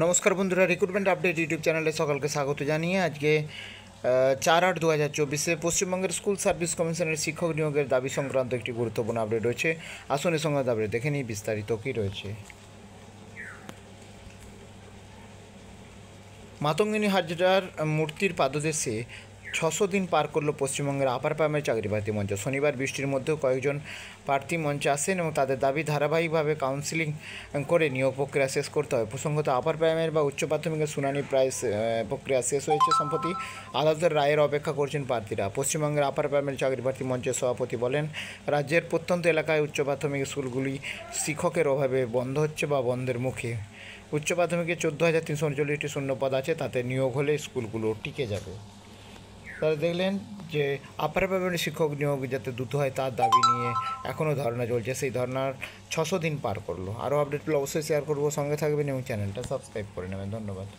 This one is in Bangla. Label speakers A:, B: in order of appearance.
A: নমস্কার বন্ধুরা, রিক্রুটমেন্ট আপডেট ইউটিউব চ্যানেলে সকলকে স্বাগত জানিয়ে আজকে 4/8/2024 পশ্চিমবঙ্গের স্কুল সার্ভিস কমিশনের শিক্ষক নিয়োগের দাবি সংক্রান্ত একটি গুরুত্বপূর্ণ আপডেট রয়েছে। আসুন এর সঙ্গে আপডেট দেখে নিই বিস্তারিত কী রয়েছে। মাতঙ্গিনী হাজরার মূর্তির পাদদেশে 600 দিন পার করলো পশ্চিমবঙ্গের আপার প্রাইমারি চাকরি প্রার্থী মঞ্চ। শনিবার বৃষ্টির মধ্যেও কয়েকজন প্রার্থী মঞ্চে আসেন এবং তাদের দাবি ধারাবাহিকভাবে কাউন্সিলিং করে নিয়োগ প্রক্রিয়া শেষ করতে হবে। প্রসঙ্গত আপার প্রাইমারি বা উচ্চ প্রাথমিকের শুনানি প্রায় প্রক্রিয়া শেষ হয়েছে। সম্প্রতি আদালতের রায়ের অপেক্ষা করছেন প্রার্থীরা। পশ্চিমবঙ্গের আপার প্রাইমারি চাকরি প্রার্থী মঞ্চের সভাপতি বলেন, রাজ্যের প্রত্যন্ত এলাকায় উচ্চ প্রাথমিক স্কুলগুলি শিক্ষকের অভাবে বন্ধ হচ্ছে বা বন্ধের মুখে। উচ্চ প্রাথমিকে 14,339টি শূন্যপদ আছে, তাতে নিয়োগ হলে স্কুলগুলো টিকে যাবে। তারা দেখলেন যে আপার প্রাইমারি শিক্ষক নিয়োগ যাতে দ্রুত হয় তার দাবি নিয়ে এখনও ধর্না চলছে। সেই ধর্নার 600 দিন পার করলো। আরও আপডেট পেলে অবশ্যই শেয়ার করবো, সঙ্গে থাকবেন এবং চ্যানেলটা সাবস্ক্রাইব করে নেবেন। ধন্যবাদ।